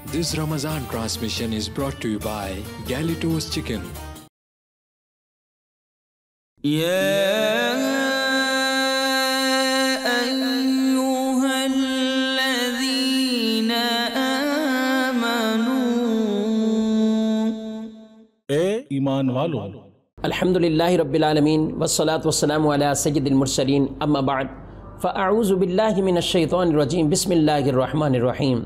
This Ramadan transmission is brought to you by Galitos Chicken. ایمان والو، الحمدللہ رب العالمین والصلاة والسلام علی سید المرسلین، اما بعد فاعوذ باللہ من الشیطان الرجیم، بسم اللہ الرحمن الرحیم۔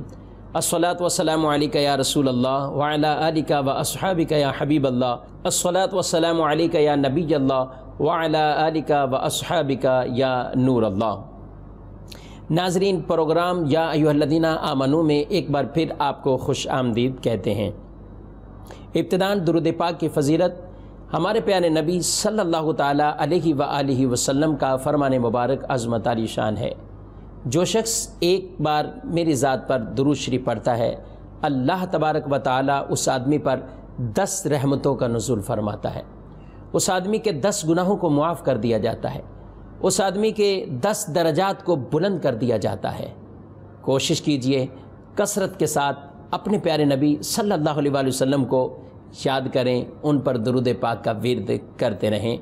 الصلاة والسلام علیکہ یا رسول اللہ وعلی آلکہ و اصحابکہ یا حبیب اللہ، الصلاة والسلام علیکہ یا نبی اللہ وعلی آلکہ و اصحابکہ یا نور اللہ۔ ناظرین، پروگرام یا ایھا الذین آمنوا میں ایک بار پھر آپ کو خوش آمدید کہتے ہیں۔ ابتداً درود پاک کی فضیلت ہمارے پیارے نبی صلی اللہ تعالیٰ علیہ وآلہ وسلم کا فرمان مبارک عظمت علی شان ہے۔ جو شخص ایک بار میری ذات پر درود شریف پڑھتا ہے، اللہ تبارک و تعالیٰ اس آدمی پر 10 رحمتوں کا نزول فرماتا ہے، اس آدمی کے 10 گناہوں کو معاف کر دیا جاتا ہے، اس آدمی کے 10 درجات کو بلند کر دیا جاتا ہے۔ کوشش کیجئے کثرت کے ساتھ اپنے پیارے نبی صلی اللہ علیہ وآلہ وسلم کو یاد کریں، ان پر درود پاک کا ورد کرتے رہیں۔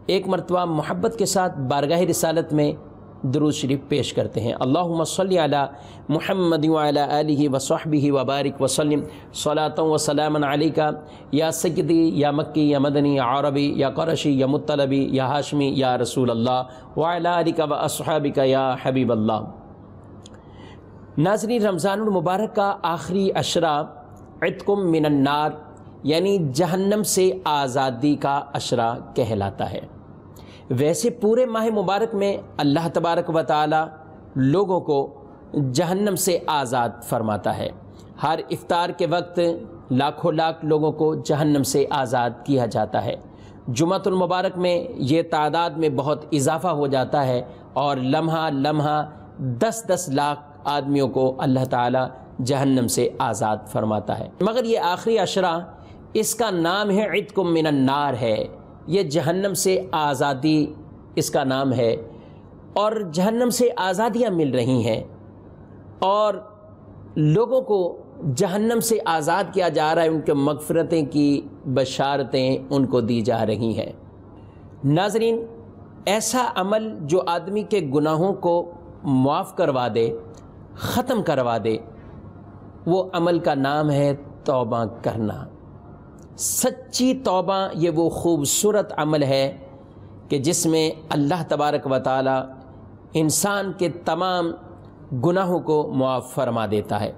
ایک مرتبہ محبت کے ساتھ بارگاہ رسالت میں درود شریف پیش کرتے ہیں۔ اللہم صلی علی محمد وعلی آلہ وصحبہ وبارک وسلم صلاۃ و سلاما علیکہ یا سیدی یا مکی یا مدنی یا عربی یا قرشی یا مطلبی یا ہاشمی یا رسول اللہ وعلی آلہ و اصحابکہ یا حبیب اللہ۔ ناظرین، رمضان المبارک کا آخری عشرہ عتقم من النار یعنی جہنم سے آزادی کا عشرہ کہلاتا ہے۔ ویسے پورے ماہ مبارک میں اللہ تبارک و تعالی لوگوں کو جہنم سے آزاد فرماتا ہے۔ ہر افطار کے وقت لاکھوں لاکھ لوگوں کو جہنم سے آزاد کیا جاتا ہے۔ جمعۃ المبارک میں یہ تعداد میں بہت اضافہ ہو جاتا ہے اور لمحہ لمحہ 10 لاکھ آدمیوں کو اللہ تعالی جہنم سے آزاد فرماتا ہے۔ مگر یہ آخری عشرہ، اس کا نام ہے عتقم من النار ہے، یہ جہنم سے آزادی اس کا نام ہے، اور جہنم سے آزادیاں مل رہی ہیں اور لوگوں کو جہنم سے آزاد کیا جا رہا ہے، ان کے مغفرتیں کی بشارتیں ان کو دی جا رہی ہیں۔ ناظرین، ایسا عمل جو آدمی کے گناہوں کو معاف کروا دے، ختم کروا دے، وہ عمل کا نام ہے توبہ کرنا۔ سچی توبہ یہ وہ خوبصورت عمل ہے کہ جس میں اللہ تبارک و تعالی انسان کے تمام گناہوں کو معاف فرما دیتا ہے۔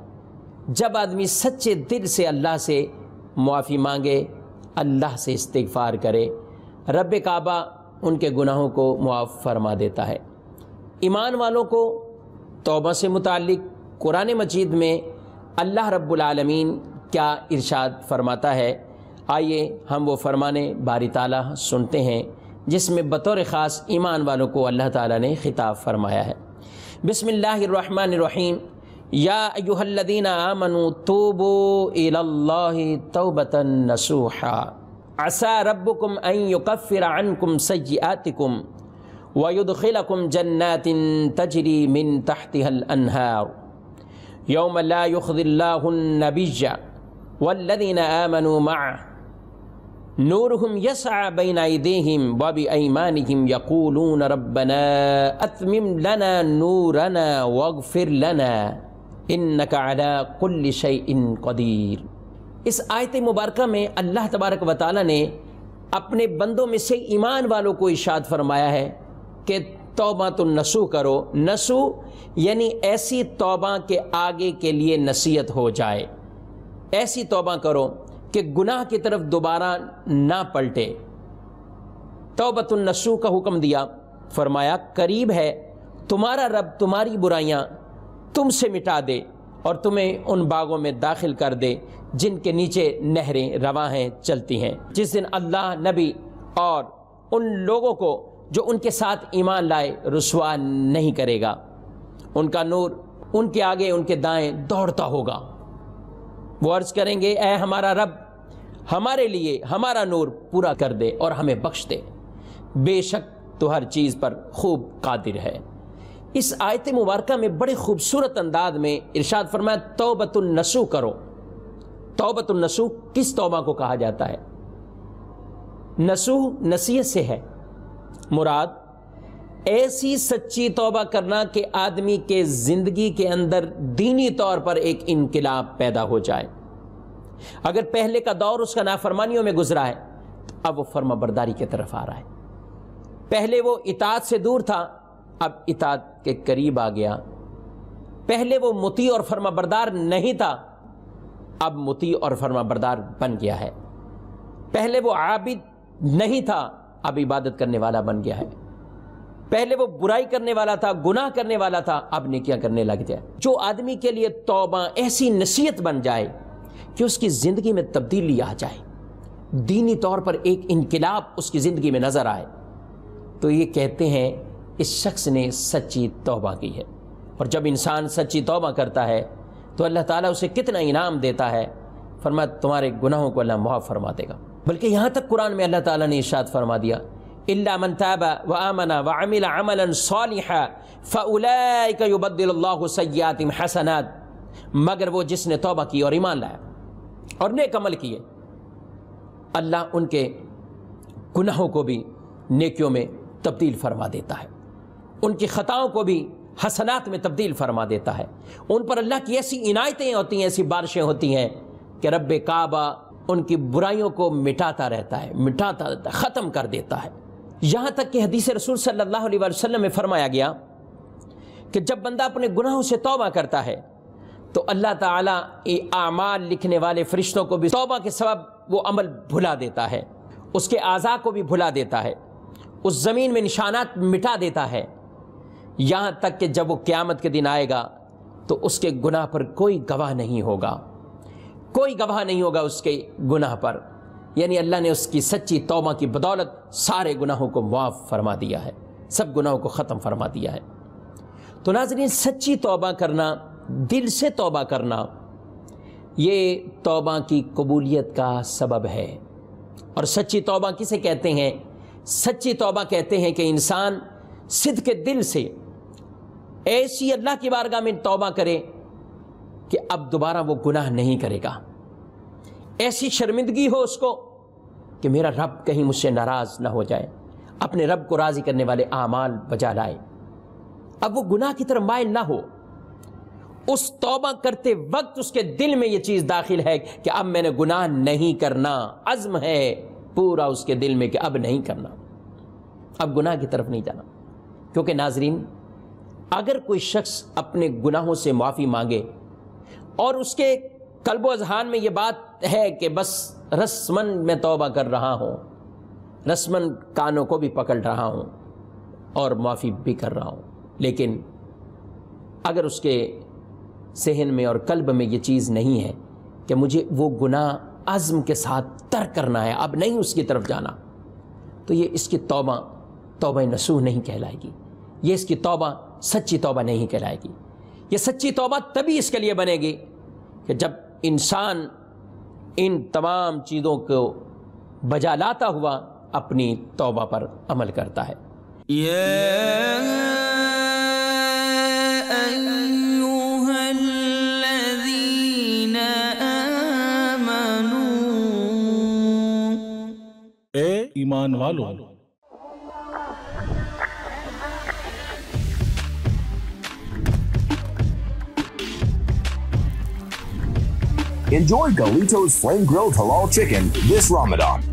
جب آدمی سچے دل سے اللہ سے معافی مانگے، اللہ سے استغفار کرے، رب کعبہ ان کے گناہوں کو معاف فرما دیتا ہے۔ ایمان والوں کو توبہ سے متعلق قرآن مجید میں اللہ رب العالمین کیا ارشاد فرماتا ہے، آئیے ہم وہ فرمان باری تعالیٰ سنتے ہیں جس میں بطور خاص ایمان والوں کو اللہ تعالیٰ نے خطاب فرمایا ہے۔ بسم اللہ الرحمن الرحیم، یا ایھا الذین آمنوا توبوا الی اللہ توبۃ نصوحا عسیٰ ربکم ان یکفر عنکم سیئاتکم ویدخلکم جنات تجری من تحتها الانہار یوم لا یخزی اللہ النبی والذین آمنوا معہ نورهم يسعى بين أيديهم وبأيمانهم يقولون ربنا أتمم لنا نورنا واغفر لنا إنك على كل شيء قدير۔ اس آیت مبارکہ میں اللہ تبارک و تعالی نے اپنے بندوں میں سے ایمان والوں کو ارشاد فرمایا ہے کہ توبہ النصوح کرو۔ نصوح یعنی ایسی توبہ کہ آگے کے لیے نصیحت ہو جائے، ایسی توبہ کرو کہ گناہ کی طرف دوبارہ نہ پلٹے۔ توبۃ النصوح کا حکم دیا، فرمایا قریب ہے تمہارا رب تمہاری برائیاں تم سے مٹا دے اور تمہیں ان باغوں میں داخل کر دے جن کے نیچے نہریں رواں ہیں، چلتی ہیں۔ جس دن اللہ، نبی اور ان لوگوں کو جو ان کے ساتھ ایمان لائے رسوا نہیں کرے گا، ان کا نور ان کے آگے ان کے دائیں دوڑتا ہوگا۔ وہ عرض کریں گے، اے ہمارا رب، ہمارے لیے ہمارا نور پورا کر دے اور ہمیں بخش دے، بے شک تو ہر چیز پر خوب قادر ہے۔ اس آیت مبارکہ میں بڑے خوبصورت انداز میں ارشاد فرمایا توبۃ النصوح کرو. توبۃ النصوح کس توبہ کو کہا جاتا ہے؟ نصوح نصیحت سے ہے مراد ایسی سچی توبہ کرنا کہ آدمی کے زندگی کے اندر دینی طور پر ایک انقلاب پیدا ہو جائے. اگر پہلے کا دور اس کا نافرمانیوں میں گزرا ہے تو اب وہ فرما برداری کی طرف آ رہا ہے. پہلے وہ اطاعت سے دور تھا، اب اطاعت کے قریب آ گیا. پہلے وہ مطیع اور فرما بردار نہیں تھا، اب مطیع اور فرما بردار بن گیا ہے. پہلے وہ عابد نہیں تھا، اب عبادت کرنے والا بن گیا ہے. پہلے وہ برائی کرنے والا تھا، گناہ کرنے والا تھا، اب نیکیاں کرنے لگ جائے. جو آدمی کے لیے توبہ ایسی نصیحت بن جائے کہ اس کی زندگی میں تبدیلی آ جائے، دینی طور پر ایک انقلاب اس کی زندگی میں نظر آئے، تو یہ کہتے ہیں اس شخص نے سچی توبہ کی ہے. اور جب انسان سچی توبہ کرتا ہے تو اللہ تعالیٰ اسے کتنا انعام دیتا ہے. فرمایا تمہارے گناہوں کو اللہ معاف فرما دے گا. بلکہ یہاں تک قرآن میں اللہ تعالیٰ نے ارشاد فرما دیا الا من تاب وآمن وعمل عملا صالحا فاولئک یبدل اللہ سیئاتہم حسنات، مگر وہ جس نے توبہ کی اور ایمان لایا اور نیک عمل کیے، اللہ ان کے گناہوں کو بھی نیکیوں میں تبدیل فرما دیتا ہے، ان کی خطاؤں کو بھی حسنات میں تبدیل فرما دیتا ہے. ان پر اللہ کی ایسی عنایتیں ہوتی ہیں، ایسی بارشیں ہوتی ہیں کہ رب کعبہ ان کی برائیوں کو مٹاتا رہتا ہے، مٹاتا رہتا ہے، ختم کر دیتا ہے. یہاں تک کہ حدیث رسول صلی اللہ علیہ وسلم میں فرمایا گیا کہ جب بندہ اپنے گناہوں سے توبہ کرتا ہے تو اللہ تعالیٰ اعمال لکھنے والے فرشتوں کو بھی توبہ کے سبب وہ عمل بھلا دیتا ہے، اس کے اعضاء کو بھی بھلا دیتا ہے، اس زمین میں نشانات مٹا دیتا ہے. یہاں تک کہ جب وہ قیامت کے دن آئے گا تو اس کے گناہ پر کوئی گواہ نہیں ہوگا، کوئی گواہ نہیں ہوگا اس کے گناہ پر. یعنی اللہ نے اس کی سچی توبہ کی بدولت سارے گناہوں کو معاف فرما دیا ہے، سب گناہوں کو ختم فرما دیا ہے. تو ناظرین، سچی توبہ کرنا، دل سے توبہ کرنا، یہ توبہ کی قبولیت کا سبب ہے. اور سچی توبہ کسے کہتے ہیں؟ سچی توبہ کہتے ہیں کہ انسان صدق کے دل سے ایسی اللہ کی بارگاہ میں توبہ کرے کہ اب دوبارہ وہ گناہ نہیں کرے گا. ایسی شرمندگی ہو اس کو کہ میرا رب کہیں مجھ سے ناراض نہ ہو جائے، اپنے رب کو راضی کرنے والے اعمال بجا لائے، اب وہ گناہ کی طرف مائل نہ ہو. اس توبہ کرتے وقت اس کے دل میں یہ چیز داخل ہے کہ اب میں نے گناہ نہیں کرنا، عزم ہے پورا اس کے دل میں کہ اب نہیں کرنا، اب گناہ کی طرف نہیں جانا. کیونکہ ناظرین، اگر کوئی شخص اپنے گناہوں سے معافی مانگے اور اس کے قلب و اذہان میں یہ بات ہے کہ بس رسمن میں توبہ کر رہا ہوں، رسمن کانوں کو بھی پکڑ رہا ہوں اور معافی بھی کر رہا ہوں، لیکن اگر اس کے ذہن میں اور قلب میں یہ چیز نہیں ہے کہ مجھے وہ گناہ عزم کے ساتھ ترک کرنا ہے، اب نہیں اس کی طرف جانا، تو یہ اس کی توبہ نصوح نہیں کہلائے گی، یہ اس کی توبہ سچی توبہ نہیں کہلائے گی. یہ سچی توبہ تبھی اس کے لیے بنے گی کہ جب انسان ان تمام چیزوں کو بجا لاتا ہوا اپنی توبہ پر عمل کرتا ہے. اے ایمان والوں، Enjoy Galito's flame-grilled halal chicken this Ramadan.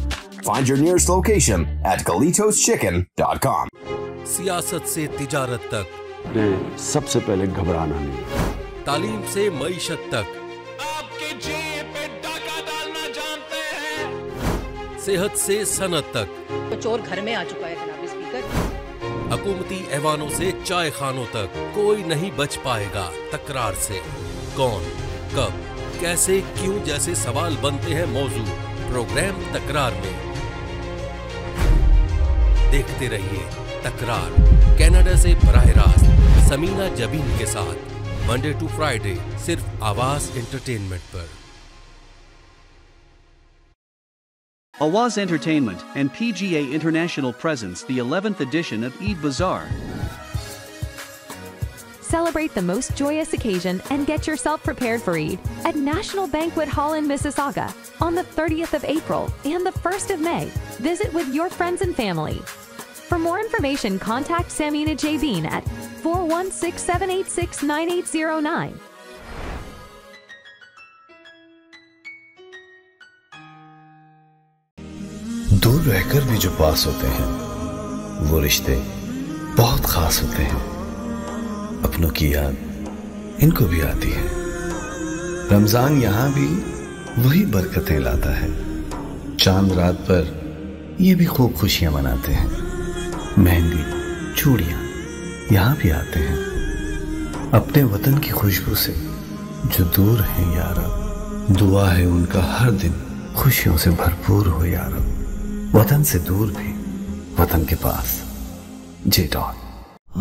Find your nearest location at GalitosChicken.com. سیاست سے تجارت تک، سب سے پہلے گھبرانا نہیں، تعلیم سے معیشت تک، آپ کے جیب پہ ڈاکہ ڈالنا جانتے ہیں، صحت سے صنعت تک، چور گھر میں آ چکا ہے جناب اسپیکر، حکومتی ایوانوں سے چائے خانوں تک، کوئی نہیں بچ پائے گا تکرار سے. کون، کب، کیسے، کیوں جیسے سوال بنتے ہیں موضوع پروگرام تکرار میں. دیکھتے رہیے تکرار، کینیڈا سے براہ راست سمینہ جبین کے ساتھ، منڈے ٹو فرائیڈے، صرف آواز entertainment per. Awaz Entertainment and PGA International presents the 11th edition of Eid Bazaar. Celebrate the most joyous occasion and get yourself prepared for Eid at National Banquet Hall in Mississauga on the 30th of April and the 1st of May. Visit with your friends and family. For more information, contact Samina Jabin at 416-786-9809. دور رہ کر بھی جو پاس ہوتے ہیں وہ رشتے بہت خاص ہوتے ہیں. اپنوں کی یاد ان کو بھی آتی ہے. رمضان یہاں بھی وہی برکتیں لاتا ہے. چاند رات پر یہ بھی خوب خوشیاں مناتے ہیں. مہندی چوڑیاں یہاں بھی آتے ہیں. اپنے وطن کی خوشبو سے جو دور ہیں یا رب, دعا ہے ان کا ہر دن خوشیوں سے بھرپور ہو یا رب. وطن سے دور بھی وطن کے پاس. جے ڈاٹ.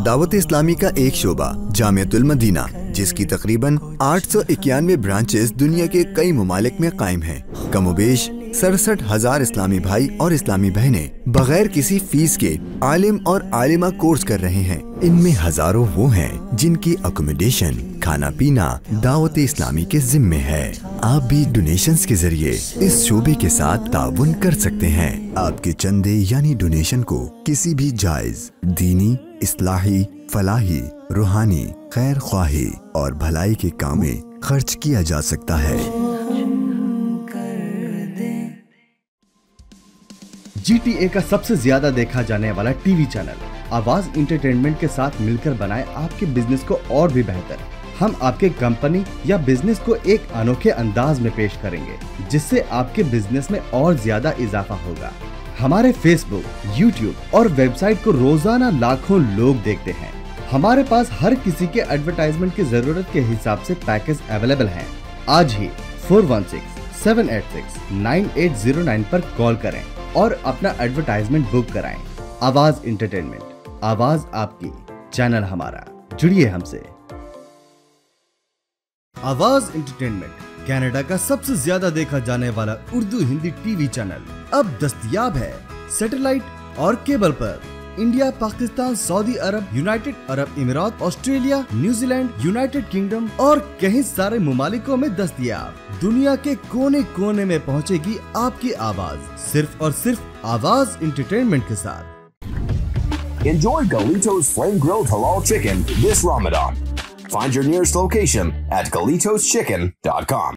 دعوت اسلامی کا ایک شعبہ جامعۃ المدینہ, جس کی تقریباً 891 برانچز دنیا کے کئی ممالک میں قائم ہیں. کم و بیش 67,000 اسلامی بھائی اور اسلامی بہنیں بغیر کسی فیس کے عالم اور عالمہ کورس کر رہے ہیں. ان میں ہزاروں وہ ہیں جن کی اکوموڈیشن, کھانا پینا دعوت اسلامی کے ذمے ہے. آپ بھی ڈونیشنز کے ذریعے اس شعبے کے ساتھ تعاون کر سکتے ہیں. آپ کے چندے یعنی ڈونیشن کو کسی بھی جائز دینی, اصلاحی, فلاحی, روحانی, خیر خواہی اور بھلائی کے کام میں خرچ کیا جا سکتا ہے. جی ٹی اے کا سب سے زیادہ دیکھا جانے والا ٹی وی چینل آواز انٹرٹینمنٹ کے ساتھ مل کر بنائے آپ کے بزنس کو اور بھی بہتر. ہم آپ کے کمپنی یا بزنس کو ایک انوکھے انداز میں پیش کریں گے جس سے آپ کے بزنس میں اور زیادہ اضافہ ہوگا. ہمارے فیس بک, یوٹیوب اور ویب سائٹ کو روزانہ لاکھوں لوگ دیکھتے ہیں. ہمارے پاس ہر کسی کے ایڈورٹائزمنٹ کی ضرورت کے حساب سے پیکج اویلیبل ہیں. آج ہی 416-786-9809 پر کال کریں اور اپنا ایڈورٹائزمنٹ بک کرائیں. آواز انٹرٹینمنٹ, آواز آپ کی, چینل ہمارا. جڑیے ہم سے. آواز انٹرٹینمنٹ کینیڈا کا سب سے زیادہ دیکھا جانے والا Urdu Hindi T V channel اب دستیاب ہے سیٹلائٹ اور کیبل پر. انڈیا, پاکستان, سعودی عرب, یونائٹڈ عرب امارات, Australia, New Zealand, United kingdom اور کئی سارے ممالکوں میں دستیاب. دنیا کے کونے کونے میں پہنچے گی آپ کی آواز صرف اور صرف آواز انٹرٹینمنٹ کے ساتھ. Enjoy Galito's Flame Grilled Halal Chicken this Ramadan. Find your nearest location at GalitosChicken.com.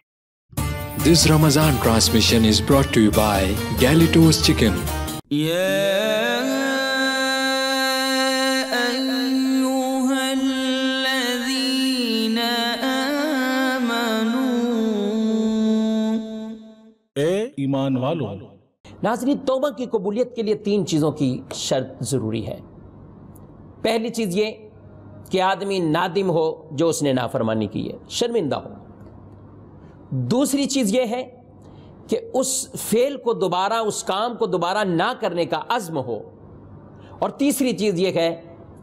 This Ramadan transmission is brought to you by Galito's Chicken. ایمان والوں. ناظرین, توبہ کی قبولیت کے لیے 3 چیزوں کی شرط ضروری ہے. پہلی چیز یہ کہ آدمی نادم ہو جو اس نے نافرمانی کی ہے, شرمندہ ہو. دوسری چیز یہ ہے کہ اس فعل کو دوبارہ, اس کام کو دوبارہ نہ کرنے کا عزم ہو. اور تیسری چیز یہ ہے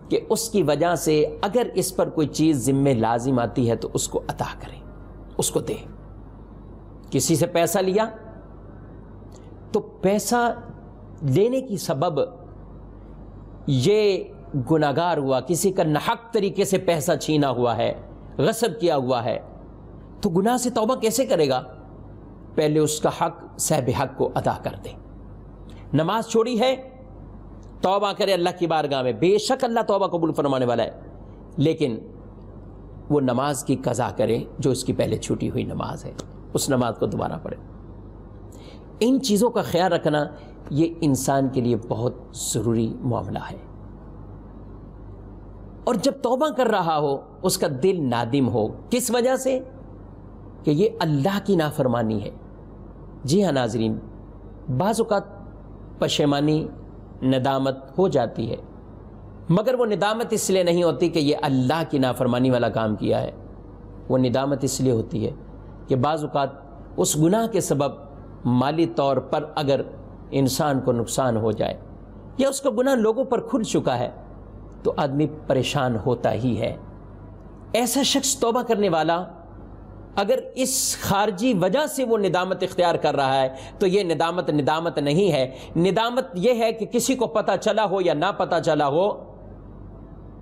کہ اس کی وجہ سے اگر اس پر کوئی چیز ذمہ لازم آتی ہے تو اس کو عطا کریں, اس کو دیں. کسی سے پیسہ لیا تو پیسہ لینے کی سبب یہ گناہگار ہوا, کسی کا ناحق طریقے سے پیسہ چھینا ہوا ہے, غصب کیا ہوا ہے, تو گناہ سے توبہ کیسے کرے گا؟ پہلے اس کا حق صاحب حق کو ادا کر دے. نماز چھوڑی ہے, توبہ کرے اللہ کی بارگاہ میں, بے شک اللہ توبہ قبول فرمانے والا ہے, لیکن وہ نماز کی قضا کرے جو اس کی پہلے چھوٹی ہوئی نماز ہے, اس نماز کو دوبارہ پڑھے. ان چیزوں کا خیال رکھنا یہ انسان کے لیے بہت ضروری معاملہ ہے. اور جب توبہ کر رہا ہو اس کا دل نادم ہو, کس وجہ سے؟ کہ یہ اللہ کی نافرمانی ہے. جی ہاں ناظرین, بعض اوقات پشیمانی, ندامت ہو جاتی ہے, مگر وہ ندامت اس لیے نہیں ہوتی کہ یہ اللہ کی نافرمانی والا کام کیا ہے. وہ ندامت اس لیے ہوتی ہے کہ بعض اوقات اس گناہ کے سبب مالی طور پر اگر انسان کو نقصان ہو جائے یا اس کا گناہ لوگوں پر کھل چکا ہے تو آدمی پریشان ہوتا ہی ہے. ایسا شخص توبہ کرنے والا اگر اس خارجی وجہ سے وہ ندامت اختیار کر رہا ہے تو یہ ندامت نہیں ہے. ندامت یہ ہے کہ کسی کو پتہ چلا ہو یا نہ پتہ چلا ہو,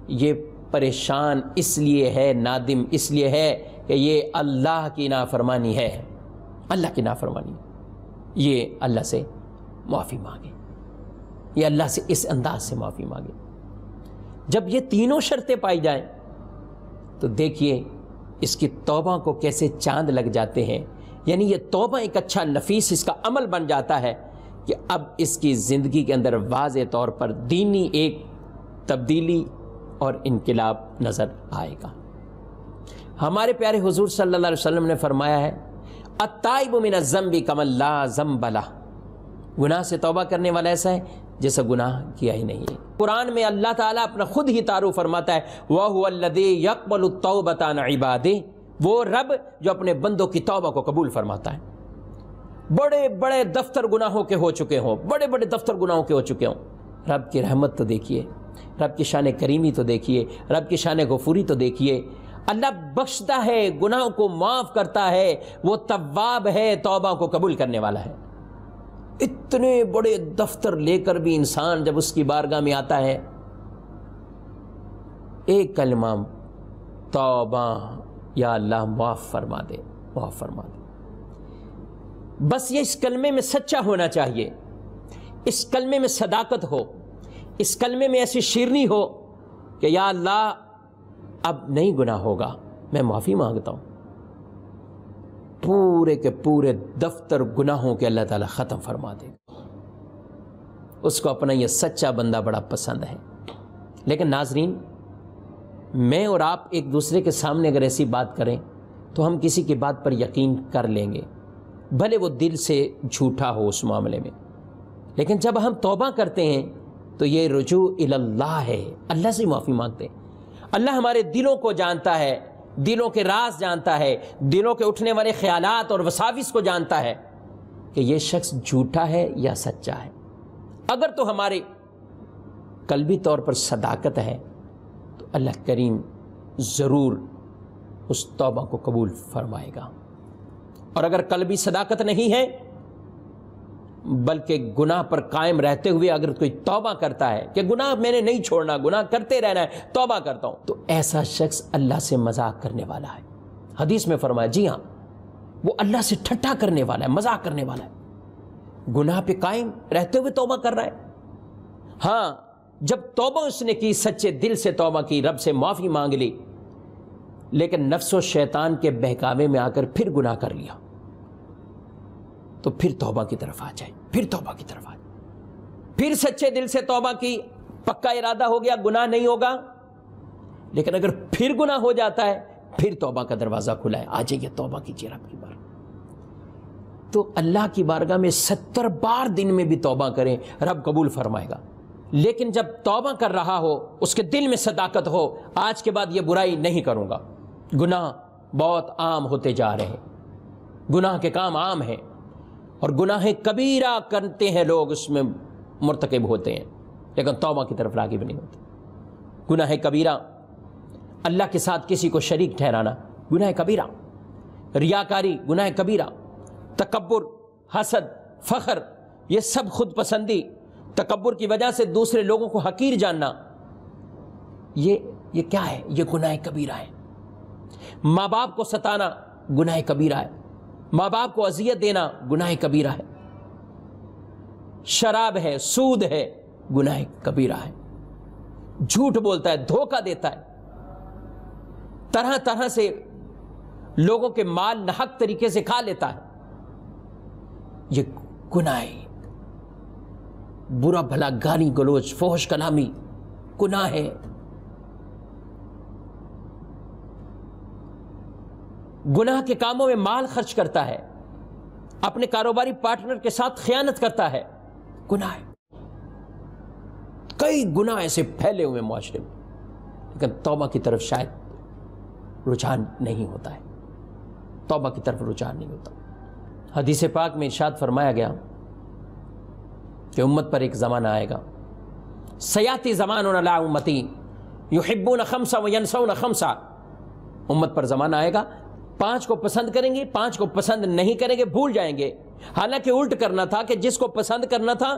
یہ پریشان اس لیے ہے، نادم اس لیے ہے کہ یہ اللہ کی نافرمانی ہے، اللہ کی نافرمانی، یہ اللہ سے معافی مانگے، یہ اللہ سے اس انداز سے معافی مانگے۔ جب یہ تینوں شرطیں پائی جائیں تو دیکھیے اس کی توبہ کو کیسے چاند لگ جاتے ہیں، یعنی یہ توبہ ایک اچھا نفیس اس کا عمل بن جاتا ہے کہ اب اس کی زندگی کے اندر واضح طور پر دینی ایک تبدیلی اور انقلاب نظر آئے گا۔ ہمارے پیارے حضور صلی اللہ علیہ وسلم نے فرمایا ہے التائب من الذنب کمن لا ذنب لہ، گناہ سے توبہ کرنے والا ایسا ہے جیسا گناہ کیا ہی نہیں ہے۔ قرآن میں اللہ تعالیٰ اپنا خود ہی تعارف فرماتا ہے وَهُوَ الَّذِي يَقْبَلُ التَّوْبَةَ عَنْ عِبَادِهِ، وہ رب جو اپنے بندوں کی توبہ کو قبول فرماتا ہے۔ بڑے بڑے دفتر گناہوں کے ہو چکے ہوں، بڑے بڑے دفتر گناہوں کے ہو چکے ہوں، رب کی رحمت تو دیکھیے، رب کی شان کریمی تو دیکھیے، رب کی شان غفوری تو دیکھیے۔ اللہ بخشتا ہے، گناہوں کو معاف کرتا ہے، وہ تواب ہے، توبہ کو قبول کرنے والا ہے۔ اتنے بڑے دفتر لے کر بھی انسان جب اس کی بارگاہ میں آتا ہے، ایک کلمہ توبہ، یا اللہ معاف فرما دے، معاف فرما دے، بس یہ اس کلمے میں سچا ہونا چاہیے، اس کلمے میں صداقت ہو، اس کلمے میں ایسی شیرنی ہو کہ یا اللہ اب نہیں گناہ ہوگا، میں معافی مانگتا ہوں، پورے کے پورے دفتر گناہوں کے اللہ تعالیٰ ختم فرما دے گا۔ اس کو اپنا یہ سچا بندہ بڑا پسند ہے۔ لیکن ناظرین، میں اور آپ ایک دوسرے کے سامنے اگر ایسی بات کریں تو ہم کسی کی بات پر یقین کر لیں گے، بھلے وہ دل سے جھوٹا ہو اس معاملے میں، لیکن جب ہم توبہ کرتے ہیں تو یہ رجوع اللہ ہے، اللہ سے معافی مانگتے ہیں۔ اللہ ہمارے دلوں کو جانتا ہے، دلوں کے راز جانتا ہے، دلوں کے اٹھنے والے خیالات اور وساوس کو جانتا ہے کہ یہ شخص جھوٹا ہے یا سچا ہے۔ اگر تو ہمارے قلبی طور پر صداقت ہے تو اللہ کریم ضرور اس توبہ کو قبول فرمائے گا، اور اگر قلبی صداقت نہیں ہے بلکہ گناہ پر قائم رہتے ہوئے اگر کوئی توبہ کرتا ہے کہ گناہ میں نے نہیں چھوڑنا، گناہ کرتے رہنا ہے، توبہ کرتا ہوں، تو ایسا شخص اللہ سے مذاق کرنے والا ہے۔ حدیث میں فرمایا جی ہاں، وہ اللہ سے ٹھٹھا کرنے والا ہے، مذاق کرنے والا ہے، گناہ پہ قائم رہتے ہوئے توبہ کر رہا ہے۔ ہاں، جب توبہ اس نے کی، سچے دل سے توبہ کی، رب سے معافی مانگ لی، لیکن نفس و شیطان کے بہکاوے میں آ کر پھر گناہ کر لیا، تو پھر توبہ کی طرف آ جائے، پھر توبہ کی طرف آ جائے، پھر سچے دل سے توبہ کی، پکا ارادہ ہو گیا گناہ نہیں ہوگا، لیکن اگر پھر گناہ ہو جاتا ہے پھر توبہ کا دروازہ کھلا ہے، آ جائیے توبہ کیجیے رب کی بارگاہ۔ تو اللہ کی بارگاہ میں 70 بار دن میں بھی توبہ کریں، رب قبول فرمائے گا۔ لیکن جب توبہ کر رہا ہو، اس کے دل میں صداقت ہو، آج کے بعد یہ برائی نہیں کروں گا، گناہ بہت عام ہوتے جا رہے ہیں، گناہ کے کام عام ہیں، اور گناہ کبیرہ کرتے ہیں لوگ، اس میں مرتکب ہوتے ہیں، لیکن توبہ کی طرف راغب نہیں ہوتے۔ گناہ کبیرہ، اللہ کے ساتھ کسی کو شریک ٹھہرانا گناہ کبیرہ، ریاکاری گناہ کبیرہ، تکبر، حسد، فخر، یہ سب خود پسندی، تکبر کی وجہ سے دوسرے لوگوں کو حقیر جاننا، یہ کیا ہے؟ یہ گناہ کبیرہ ہے۔ ماں باپ کو ستانا گناہ کبیرہ ہے، ماں باپ کو اذیت دینا گناہ کبیرہ ہے، شراب ہے، سود ہے، گناہ کبیرہ ہے، جھوٹ بولتا ہے، دھوکہ دیتا ہے، طرح طرح سے لوگوں کے مال ناحق طریقے سے کھا لیتا ہے، یہ گناہ ہے۔ برا بھلا گالی گلوچ، فحش کلامی گناہ ہے۔ گناہ کے کاموں میں مال خرچ کرتا ہے، اپنے کاروباری پارٹنر کے ساتھ خیانت کرتا ہے، گناہ ہے۔ کئی گناہ ایسے پھیلے ہوئے معاشرے میں، لیکن توبہ کی طرف شاید رجحان نہیں ہوتا ہے، توبہ کی طرف رجحان نہیں ہوتا۔ حدیث پاک میں ارشاد فرمایا گیا کہ امت پر ایک زمانہ آئے گا، سیاتی زمان علی امتی یحبون خمسا وینسون خمسا، امت پر زمانہ آئے گا 5 کو پسند کریں گے، 5 کو پسند نہیں کریں گے، بھول جائیں گے، حالانکہ الٹ کرنا تھا کہ جس کو پسند کرنا تھا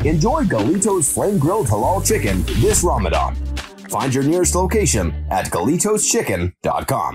Enjoy Galito's flame-grilled halal chicken this Ramadan. Find your nearest location at GalitosChicken.com.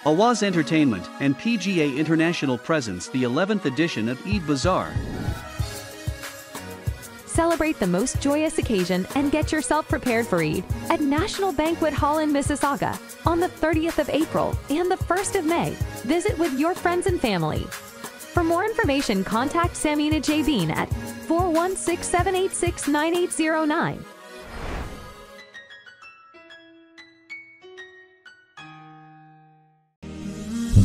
Awaz Entertainment and PGA International presents the 11th edition of Eid Bazaar. Celebrate the most joyous occasion and get yourself prepared for Eid at National Banquet Hall in Mississauga on the 30th of April and the 1st of May. Visit with your friends and family. For more information, contact Samina Jabin at 416-786-9809.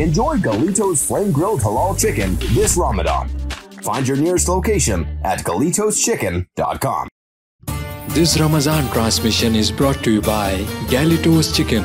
Enjoy Galito's Flame Grilled Halal Chicken this Ramadan. Find your nearest location at GalitosChicken.com. This Ramadan transmission is brought to you by Galitos Chicken.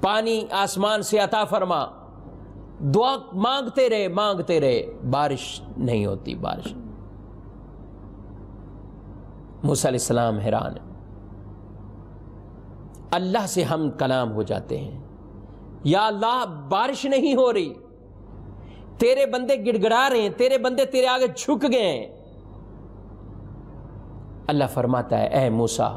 پانی آسمان سے عطا فرما. دعا مانگتے رہے, بارش نہیں ہوتی, بارش. موسیٰ علیہ السلام حیران ہے. اللہ سے ہم کلام ہو جاتے ہیں, یا اللہ بارش نہیں ہو رہی, تیرے بندے گڑ گڑا رہے ہیں, تیرے بندے تیرے آگے جھک گئے ہیں. اللہ فرماتا ہے اے موسیٰ,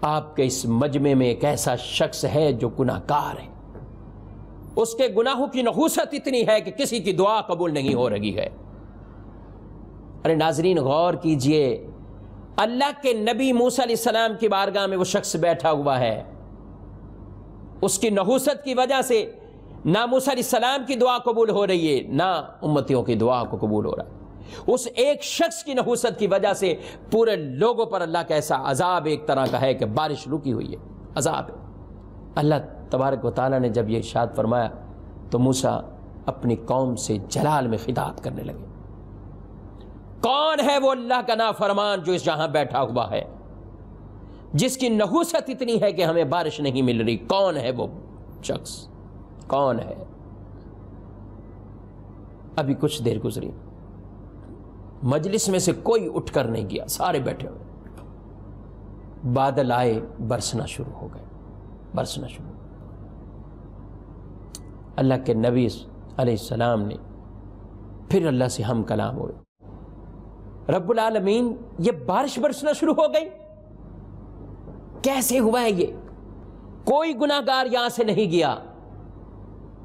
آپ کے اس مجمع میں ایک ایسا شخص ہے جو گناہ گار ہے, اس کے گناہوں کی نحوست اتنی ہے کہ کسی کی دعا قبول نہیں ہو رہی ہے. ارے ناظرین غور کیجئے, اللہ کے نبی موسیٰ علیہ السلام کی بارگاہ میں وہ شخص بیٹھا ہوا ہے, اس کی نحوست کی وجہ سے نہ موسیٰ علیہ السلام کی دعا قبول ہو رہی ہے, نہ امتیوں کی دعا کو قبول ہو رہا ہے. اس ایک شخص کی نحوست کی وجہ سے پورے لوگوں پر اللہ کا ایسا عذاب ایک طرح کا ہے کہ بارش رکی ہوئی ہے, عذاب ہے. اللہ تبارک و تعالیٰ نے جب یہ ارشاد فرمایا تو موسیٰ اپنی قوم سے جلال میں خطاب کرنے لگے. کون ہے وہ اللہ کا نافرمان جو اس جہاں بیٹھا ہوا ہے, جس کی نحوست اتنی ہے کہ ہمیں بارش نہیں مل رہی؟ کون ہے وہ شخص, کون ہے؟ ابھی کچھ دیر گزری, مجلس میں سے کوئی اٹھ کر نہیں گیا, سارے بیٹھے ہوئے. بادل آئے, برسنا شروع ہو گئے, برسنا شروع. اللہ کے نبی علیہ السلام نے پھر اللہ سے ہم کلام ہوئے, رب العالمین یہ بارش برسنا شروع ہو گئی, کیسے ہوا ہے یہ؟ کوئی گناہ گار یہاں سے نہیں گیا,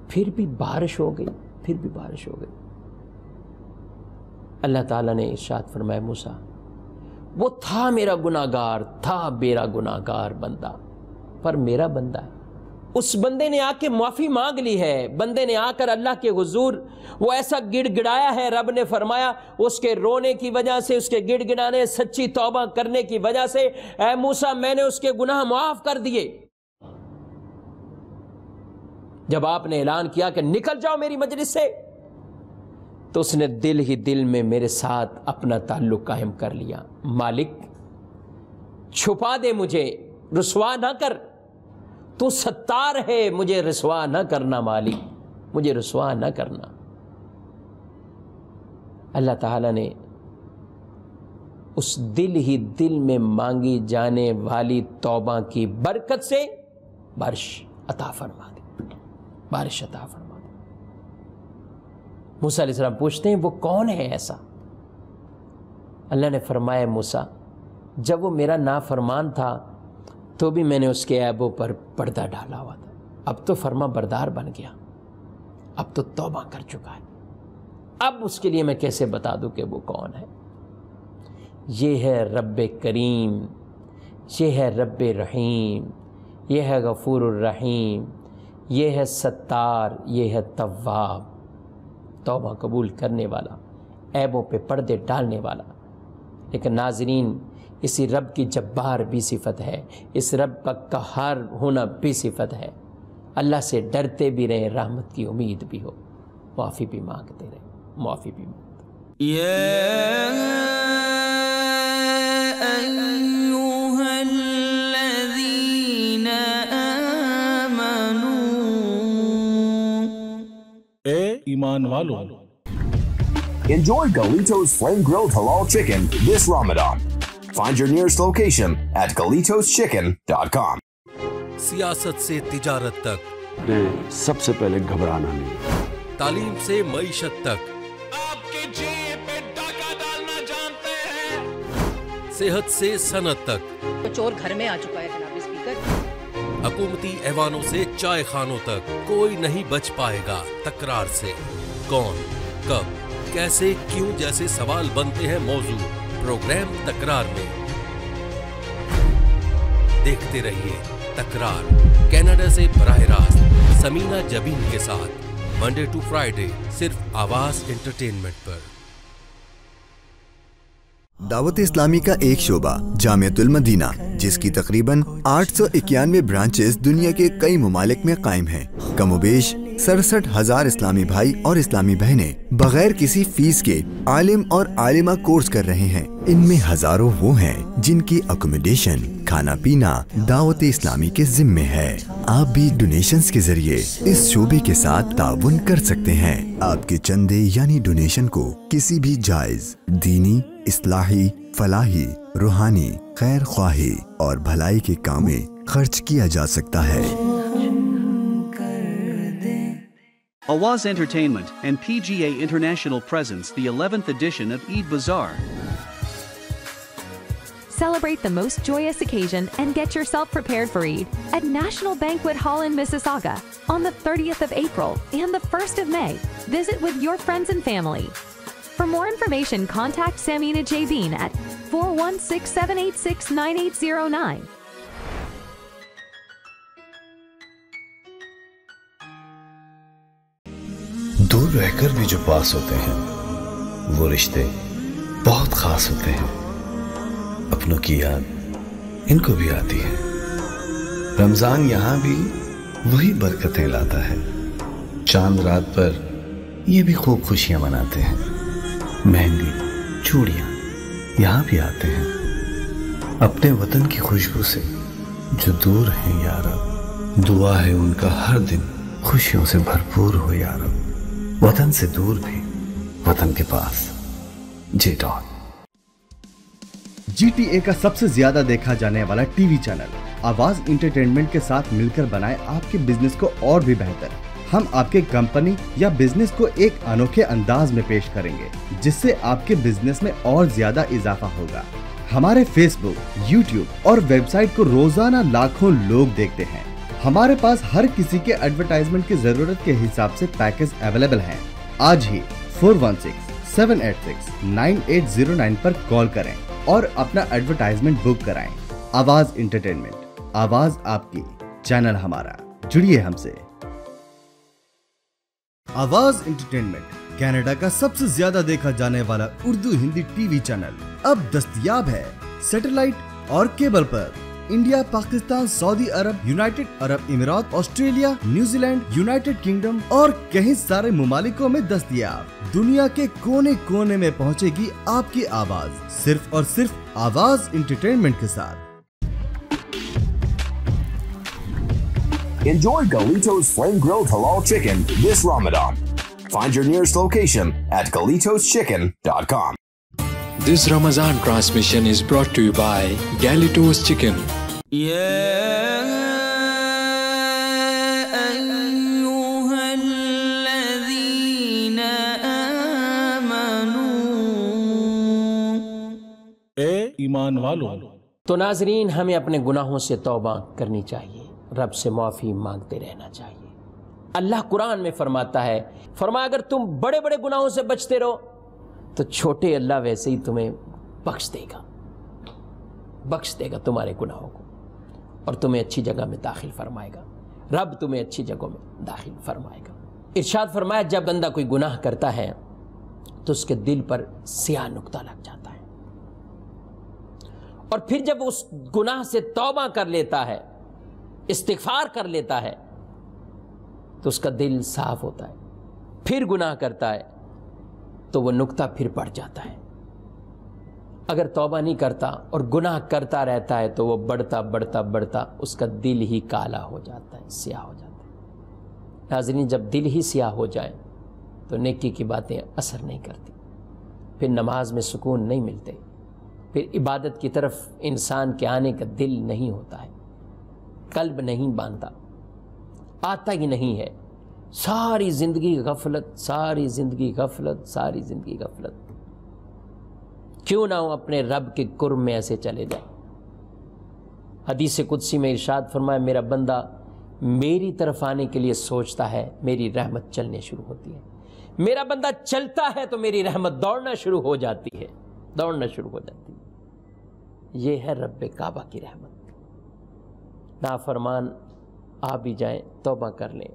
پھر بھی بارش ہو گئی, پھر بھی بارش ہو گئی. اللہ تعالیٰ نے ارشاد فرمایا موسیٰ وہ تھا میرا گناہ گار, تھا میرا گناہ گار بندہ, پر میرا بندہ ہے. اس بندے نے آ کے معافی مانگ لی ہے, بندے نے آ کر اللہ کے حضور وہ ایسا گڑ گڑایا ہے, رب نے فرمایا اس کے رونے کی وجہ سے, اس کے گڑ گڑانے, سچی توبہ کرنے کی وجہ سے اے موسیٰ میں نے اس کے گناہ معاف کر دیے. جب آپ نے اعلان کیا کہ نکل جاؤ میری مجلس سے, تو اس نے دل ہی دل میں میرے ساتھ اپنا تعلق قائم کر لیا. مالک چھپا دے مجھے, رسوا نہ کر, تو ستار ہے, مجھے رسوا نہ کرنا مالک, مجھے رسوا نہ کرنا. اللہ تعالیٰ نے اس دل ہی دل میں مانگی جانے والی توبہ کی برکت سے بارش عطا فرما دی, بارش عطا فرما دی. موسیٰ علیہ السلام پوچھتے ہیں وہ کون ہے ایسا؟ اللہ نے فرمایا موسیٰ جب وہ میرا نافرمان تھا تو بھی میں نے اس کے عیبوں پر پردہ ڈالا ہوا تھا, اب تو فرما بردار بن گیا, اب تو توبہ کر چکا ہے, اب اس کے لیے میں کیسے بتا دوں کہ وہ کون ہے؟ یہ ہے رب کریم, یہ ہے رب رحیم, یہ ہے غفور الرحیم, یہ ہے ستار, یہ ہے تواب, توبہ قبول کرنے والا, عیبوں پہ پردے ڈالنے والا. لیکن ناظرین اسی رب کی جبار بھی صفت ہے, اس رب کا قہار ہونا بھی صفت ہے. اللہ سے ڈرتے بھی رہیں, رحمت کی امید بھی ہو, معافی بھی مانگتے رہیں, معافی بھی مانگتے. یا ایھا الذین آمنوا, اے ایمان والو, Enjoy Galito's flame-grilled halal chicken this Ramadan. Find your nearest location at GalitosChicken.com. سیاست سے تجارت تک سب سے پہلے گھبرانا نہیں, تعلیم سے معیشت تک, آپ کی جیب پہ ڈاکہ ڈالنا جانتے ہیں, صحت سے صنعت تک, تو چور گھر میں آ چکا ہے جناب اسپیکر. حکومتی ایوانوں سے چائے خانوں تک کوئی نہیں بچ پائے گا تکرار سے. کون, کب, کیسے, کیوں جیسے سوال بنتے ہیں موضوع پروگرام تکرار میں. دیکھتے رہیے تکرار, کینیڈا سے براہ راست سمینہ جبین کے ساتھ, منڈے ٹو فرائیڈے, صرف آواز انٹرٹینمنٹ پر. دعوت اسلامی کا ایک شعبہ جامعۃ المدینہ جس کی تقریباً 891 برانچز دنیا کے کئی ممالک میں قائم ہیں. کم و بیش 67,000 اسلامی بھائی اور اسلامی بہنیں بغیر کسی فیس کے عالم اور عالمہ کورس کر رہے ہیں. ان میں ہزاروں وہ ہیں جن کی اکوموڈیشن, کھانا پینا دعوت اسلامی کے ذمے ہے. آپ بھی ڈونیشنز کے ذریعے اس شعبے کے ساتھ تعاون کر سکتے ہیں۔ آپ کے چندے یعنی ڈونیشن کو کسی بھی جائز دینی، اصلاحی، فلاحی، روحانی، خیر خواہی اور بھلائی کے کام میں خرچ کیا جا سکتا ہے۔ Awaz Entertainment and PGA International presents the 11th edition of Eid Bazaar. Celebrate the most joyous occasion and get yourself prepared for Eid at National Banquet Hall in Mississauga on the 30th of April and the 1st of May. Visit with your friends and family. For more information, contact Samina Jabin at 416-786-9809. دور رہ کر بھی جو پاس ہوتے ہیں وہ رشتے بہت خاص ہوتے ہیں۔ اپنوں کی یاد ان کو بھی آتی ہے۔ رمضان یہاں بھی وہی برکتیں لاتا ہے۔ چاند رات پر یہ بھی خوب خوشیاں مناتے ہیں۔ مہندی، چوڑیاں یہاں بھی آتے ہیں۔ اپنے وطن کی خوشبو سے جو دور ہیں یا رب، دعا ہے ان کا ہر دن خوشیوں سے بھرپور ہو یا رب۔ وطن سے دور بھی وطن کے پاس۔ جے ڈاٹ GTA کا سب سے زیادہ دیکھا جانے والا ٹی وی چینل آواز انٹرٹینمنٹ کے ساتھ مل کر بنائے آپ کے بزنس کو اور بھی بہتر۔ ہم آپ کے کمپنی یا بزنس کو ایک انوکھے انداز میں پیش کریں گے جس سے آپ کے بزنس میں اور زیادہ اضافہ ہوگا۔ ہمارے فیس بک، یوٹیوب اور ویب سائٹ کو روزانہ لاکھوں لوگ دیکھتے ہیں۔ ہمارے پاس ہر کسی کے ایڈورٹائزمنٹ کی ضرورت کے حساب سے پیکج اویلیبل ہیں۔ آج ہی 416-786-9809 پر کال کریں اور اپنا ایڈورٹائزمنٹ بک کرائیں۔ آواز انٹرٹینمنٹ، آواز آپ کی، چینل ہمارا، جڑیے ہم سے۔ آواز انٹرٹینمنٹ کینیڈا کا سب سے زیادہ دیکھا جانے والا Urdu Hindi T V channel اب دستیاب ہے سیٹلائٹ اور کیبل پر۔ انڈیا، پاکستان، سعودی عرب، یونائٹڈ عرب امارات، Australia, New Zealand, United kingdom اور کئی سارے ممالکوں میں دستیاب۔ دنیا کے کونے کونے میں پہنچے گی آپ کی آواز، صرف اور صرف آواز انٹرٹینمنٹ کے ساتھ۔ Enjoy Galito's flame-grilled halal chicken this Ramadan. Find your nearest location at GalitosChicken.com. This Ramazan transmission is brought to you by Galito's Chicken. ایمان والو۔ تو ناظرین، ہمیں اپنے گناہوں سے توبہ کرنی چاہیے، رب سے معافی مانگتے رہنا چاہیے۔ اللہ قرآن میں فرماتا ہے، فرمایا اگر تم بڑے بڑے گناہوں سے بچتے رہو تو چھوٹے اللہ ویسے ہی تمہیں بخش دے گا تمہارے گناہوں کو، اور تمہیں اچھی جگہ میں داخل فرمائے گا۔ رب تمہیں اچھی جگہوں میں داخل فرمائے گا۔ ارشاد فرمایا جب بندہ کوئی گناہ کرتا ہے تو اس کے دل پر سیاہ نقطہ لگ جاتا ہے، اور پھر جب اس گناہ سے توبہ کر لیتا ہے، استغفار کر لیتا ہے، تو اس کا دل صاف ہوتا ہے۔ پھر گناہ کرتا ہے تو وہ نقطہ پھر بڑھ جاتا ہے۔ اگر توبہ نہیں کرتا اور گناہ کرتا رہتا ہے تو وہ بڑھتا بڑھتا بڑھتا اس کا دل ہی کالا ہو جاتا ہے، سیاہ ہو جاتا ہے۔ ناظرین، جب دل ہی سیاہ ہو جائے تو نیکی کی باتیں اثر نہیں کرتی، پھر نماز میں سکون نہیں ملتے، پھر عبادت کی طرف انسان کے آنے کا دل نہیں ہوتا ہے، قلب نہیں باندھتا، آتا ہی نہیں ہے۔ ساری زندگی غفلت، ساری زندگی غفلت، ساری زندگی غفلت۔ کیوں نہ ہو اپنے رب کے قرب میں ایسے چلے جائیں۔ حدیث قدسی میں ارشاد فرمایا میرا بندہ میری طرف آنے کے لیے سوچتا ہے، میری رحمت چلنے شروع ہوتی ہے۔ میرا بندہ چلتا ہے تو میری رحمت دوڑنا شروع ہو جاتی ہے، دوڑنا شروع ہو جاتی ہے۔ یہ ہے رب کعبہ کی رحمت۔ نافرمان آ بھی جائیں، توبہ کر لیں،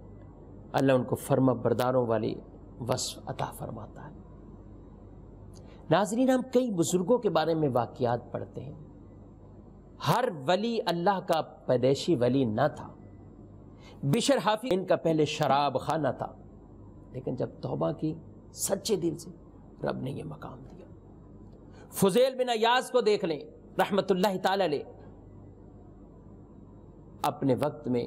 اللہ ان کو فرما برداروں والی وصف عطا فرماتا ہے۔ ناظرین، ہم کئی بزرگوں کے بارے میں واقعات پڑھتے ہیں۔ ہر ولی اللہ کا پیدائشی ولی نہ تھا۔ بشر حافظ ان کا پہلے شراب خانہ تھا، لیکن جب توبہ کی سچے دل سے رب نے یہ مقام دیا۔ فضیل بن عیاض کو دیکھ لیں رحمت اللہ تعالی علیہ، اپنے وقت میں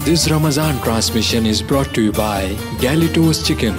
This Ramadan transmission is brought to you by Galitos Chicken.